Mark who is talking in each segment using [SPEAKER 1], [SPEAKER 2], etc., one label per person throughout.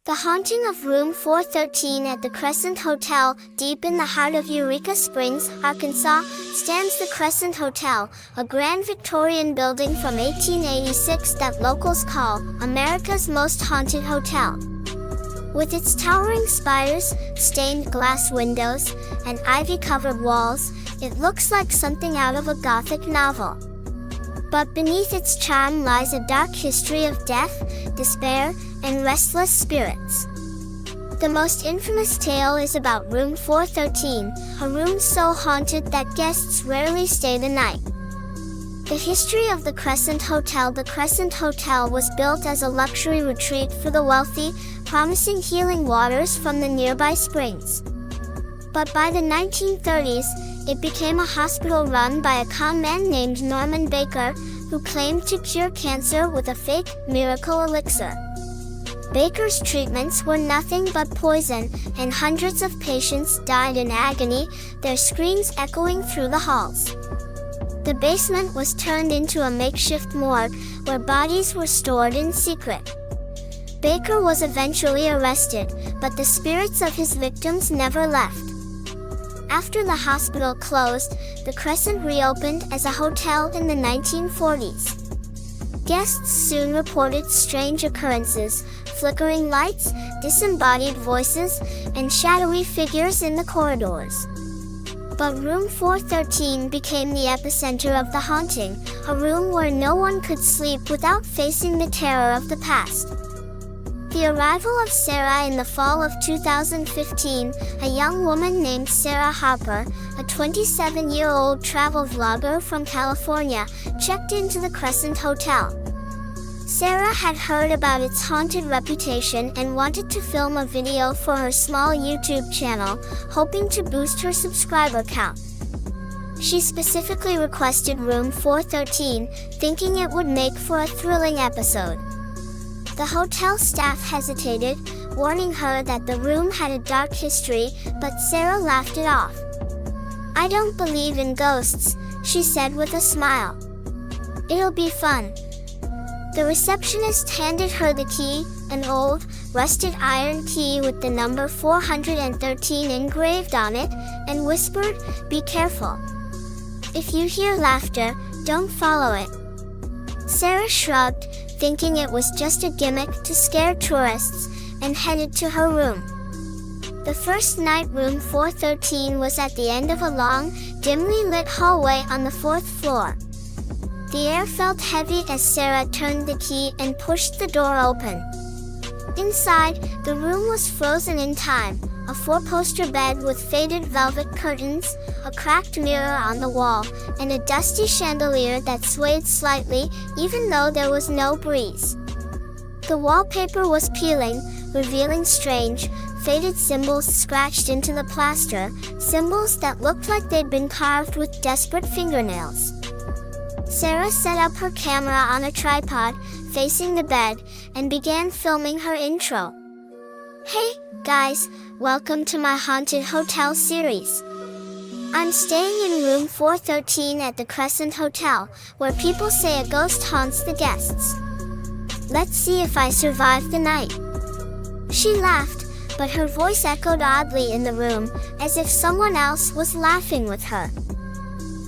[SPEAKER 1] The haunting of room 413 at the Crescent Hotel, deep in the heart of Eureka Springs, Arkansas, stands the Crescent Hotel, a grand Victorian building from 1886 that locals call America's most haunted hotel. With its towering spires, stained glass windows, and ivy-covered walls, it looks like something out of a Gothic novel. But beneath its charm lies a dark history of death, despair, and restless spirits. The most infamous tale is about room 413, a room so haunted that guests rarely stay the night. The history of the Crescent Hotel. The Crescent Hotel was built as a luxury retreat for the wealthy, promising healing waters from the nearby springs. But by the 1930s, it became a hospital run by a con man named Norman Baker, who claimed to cure cancer with a fake miracle elixir. Baker's treatments were nothing but poison, and hundreds of patients died in agony, their screams echoing through the halls. The basement was turned into a makeshift morgue, where bodies were stored in secret. Baker was eventually arrested, but the spirits of his victims never left. After the hospital closed, the Crescent reopened as a hotel in the 1940s. Guests soon reported strange occurrences, flickering lights, disembodied voices, and shadowy figures in the corridors. But room 413 became the epicenter of the haunting, a room where no one could sleep without facing the terror of the past. The arrival of Sarah in the fall of 2015, a young woman named Sarah Harper, a 27-year-old travel vlogger from California, checked into the Crescent Hotel. Sarah had heard about its haunted reputation and wanted to film a video for her small YouTube channel, hoping to boost her subscriber count. She specifically requested room 413, thinking it would make for a thrilling episode. The hotel staff hesitated, warning her that the room had a dark history, but Sarah laughed it off. "I don't believe in ghosts," she said with a smile. "It'll be fun." The receptionist handed her the key, an old, rusted iron key with the number 413 engraved on it, and whispered, "Be careful. If you hear laughter, don't follow it." Sarah shrugged, thinking it was just a gimmick to scare tourists, and headed to her room. The first night room 413 was at the end of a long, dimly lit hallway on the 4th floor. The air felt heavy as Sarah turned the key and pushed the door open. Inside, the room was frozen in time, a 4-poster bed with faded velvet curtains, a cracked mirror on the wall, and a dusty chandelier that swayed slightly, even though there was no breeze. The wallpaper was peeling, revealing strange, faded symbols scratched into the plaster, symbols that looked like they'd been carved with desperate fingernails. Sarah set up her camera on a tripod, facing the bed, and began filming her intro. "Hey, guys, welcome to my Haunted Hotel series. I'm staying in room 413 at the Crescent Hotel, where people say a ghost haunts the guests. Let's see if I survive the night." She laughed, but her voice echoed oddly in the room, as if someone else was laughing with her.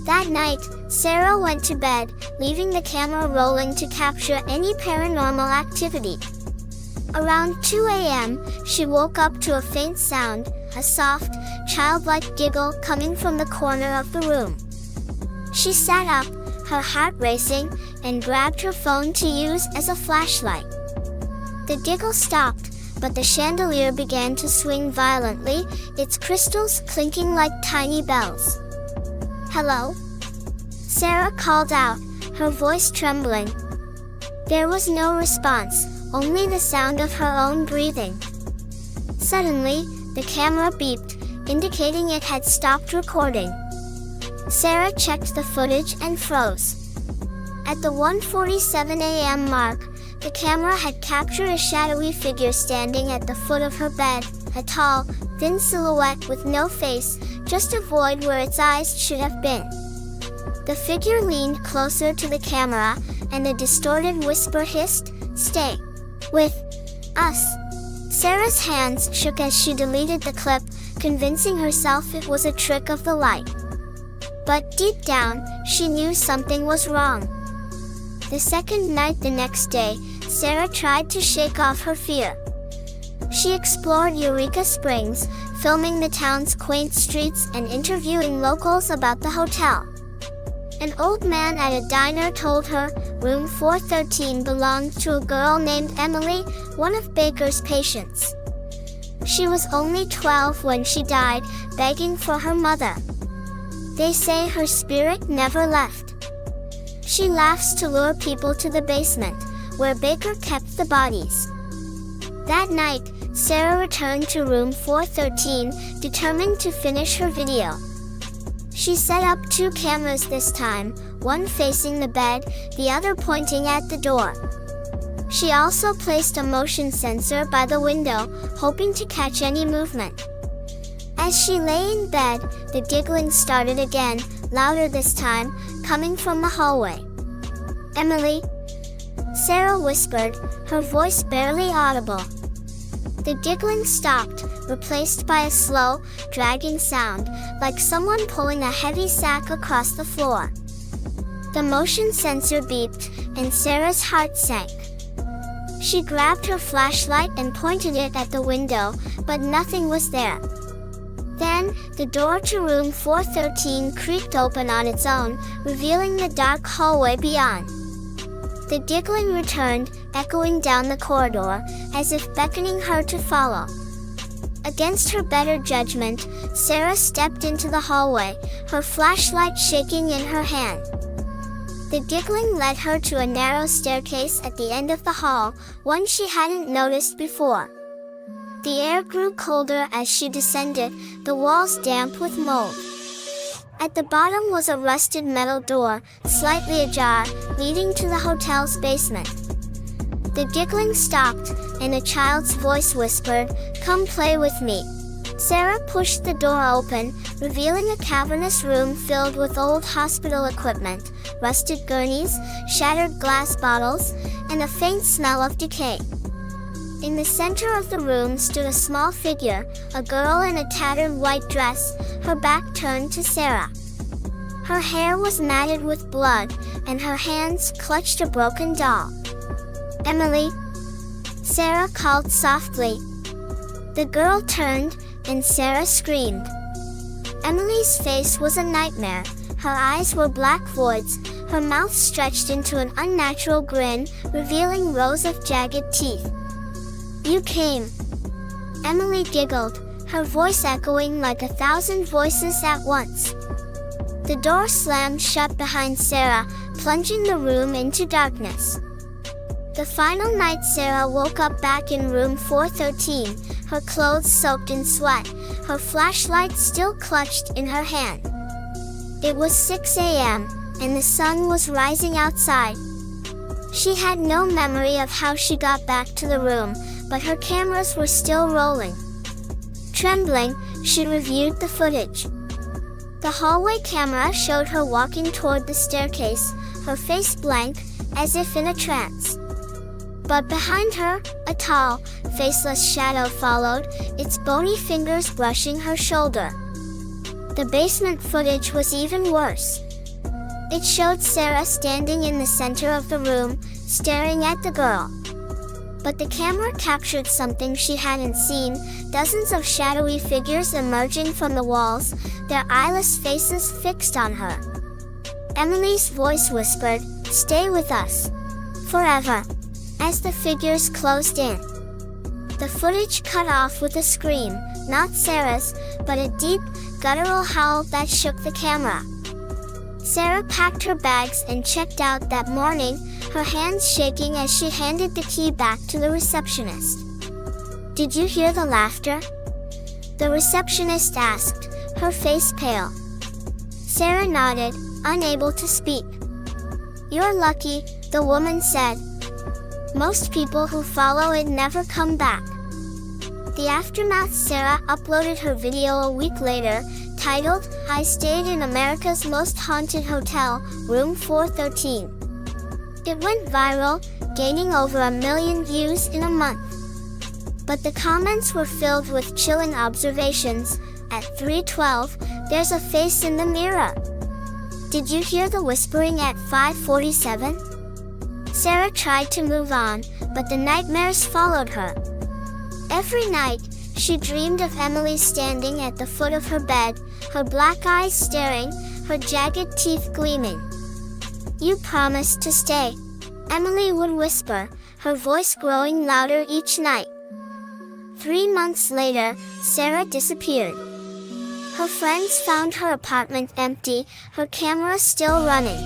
[SPEAKER 1] That night, Sarah went to bed, leaving the camera rolling to capture any paranormal activity. Around 2 a.m., she woke up to a faint sound, a soft, childlike giggle coming from the corner of the room. She sat up, her heart racing, and grabbed her phone to use as a flashlight. The giggle stopped, but the chandelier began to swing violently, its crystals clinking like tiny bells. "Hello?" Sarah called out, her voice trembling. There was no response, only the sound of her own breathing. Suddenly, the camera beeped, indicating it had stopped recording. Sarah checked the footage and froze. At the 1:47 a.m. mark, the camera had captured a shadowy figure standing at the foot of her bed, a tall, thin silhouette with no face, just a void where its eyes should have been. The figure leaned closer to the camera, and a distorted whisper hissed, "Stay with us." Sarah's hands shook as she deleted the clip, convincing herself it was a trick of the light. But deep down, she knew something was wrong. The second night the next day, Sarah tried to shake off her fear. She explored Eureka Springs, filming the town's quaint streets and interviewing locals about the hotel. An old man at a diner told her room 413 belonged to a girl named Emily, one of Baker's patients. She was only 12 when she died, begging for her mother. They say her spirit never left. She laughs to lure people to the basement, where Baker kept the bodies. That night, Sarah returned to room 413, determined to finish her video. She set up 2 cameras this time, one facing the bed, the other pointing at the door. She also placed a motion sensor by the window, hoping to catch any movement. As she lay in bed, the giggling started again, louder this time, coming from the hallway. "Emily?" Sarah whispered, her voice barely audible. The giggling stopped, replaced by a slow, dragging sound, like someone pulling a heavy sack across the floor. The motion sensor beeped, and Sarah's heart sank. She grabbed her flashlight and pointed it at the window, but nothing was there. Then, the door to room 413 creaked open on its own, revealing the dark hallway beyond. The giggling returned, echoing down the corridor, as if beckoning her to follow. Against her better judgment, Sarah stepped into the hallway, her flashlight shaking in her hand. The giggling led her to a narrow staircase at the end of the hall, one she hadn't noticed before. The air grew colder as she descended, the walls damp with mold. At the bottom was a rusted metal door, slightly ajar, leading to the hotel's basement. The giggling stopped, and a child's voice whispered, "Come play with me." Sarah pushed the door open, revealing a cavernous room filled with old hospital equipment, rusted gurneys, shattered glass bottles, and a faint smell of decay. In the center of the room stood a small figure, a girl in a tattered white dress, her back turned to Sarah. Her hair was matted with blood, and her hands clutched a broken doll. "Emily?" Sarah called softly. The girl turned, and Sarah screamed. Emily's face was a nightmare. Her eyes were black voids, her mouth stretched into an unnatural grin, revealing rows of jagged teeth. "You came." Emily giggled, her voice echoing like 1,000 voices at once. The door slammed shut behind Sarah, plunging the room into darkness. The final night Sarah woke up back in room 413, her clothes soaked in sweat, her flashlight still clutched in her hand. It was 6 a.m., and the sun was rising outside. She had no memory of how she got back to the room, but her cameras were still rolling. Trembling, she reviewed the footage. The hallway camera showed her walking toward the staircase, her face blank, as if in a trance. But behind her, a tall, faceless shadow followed, its bony fingers brushing her shoulder. The basement footage was even worse. It showed Sarah standing in the center of the room, staring at the girl. But the camera captured something she hadn't seen, dozens of shadowy figures emerging from the walls, their eyeless faces fixed on her. Emily's voice whispered, "Stay with us. Forever." As the figures closed in. The footage cut off with a scream, not Sarah's, but a deep, guttural howl that shook the camera. Sarah packed her bags and checked out that morning, her hands shaking as she handed the key back to the receptionist. "Did you hear the laughter?" The receptionist asked, her face pale. Sarah nodded, unable to speak. "You're lucky," the woman said. "Most people who follow it never come back." The aftermath. Sarah uploaded her video a week later, titled, "I Stayed in America's Most Haunted Hotel, Room 413. It went viral, gaining over 1 million views in a month. But the comments were filled with chilling observations. At 3:12, there's a face in the mirror. Did you hear the whispering at 5:47? Sarah tried to move on, but the nightmares followed her. Every night, she dreamed of Emily standing at the foot of her bed, her black eyes staring, her jagged teeth gleaming. "You promised to stay," Emily would whisper, her voice growing louder each night. 3 months later, Sarah disappeared. Her friends found her apartment empty, her camera still running.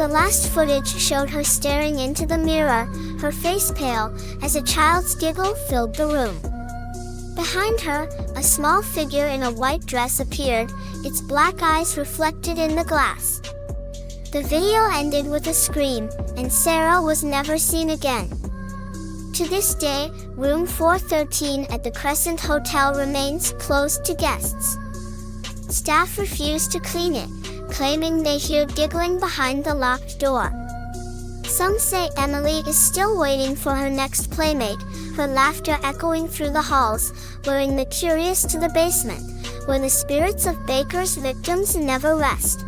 [SPEAKER 1] The last footage showed her staring into the mirror, her face pale, as a child's giggle filled the room. Behind her, a small figure in a white dress appeared, its black eyes reflected in the glass. The video ended with a scream, and Sarah was never seen again. To this day, room 413 at the Crescent Hotel remains closed to guests. Staff refuse to clean it, claiming they hear giggling behind the locked door. Some say Emily is still waiting for her next playmate, her laughter echoing through the halls, luring the curious to the basement, where the spirits of Baker's victims never rest.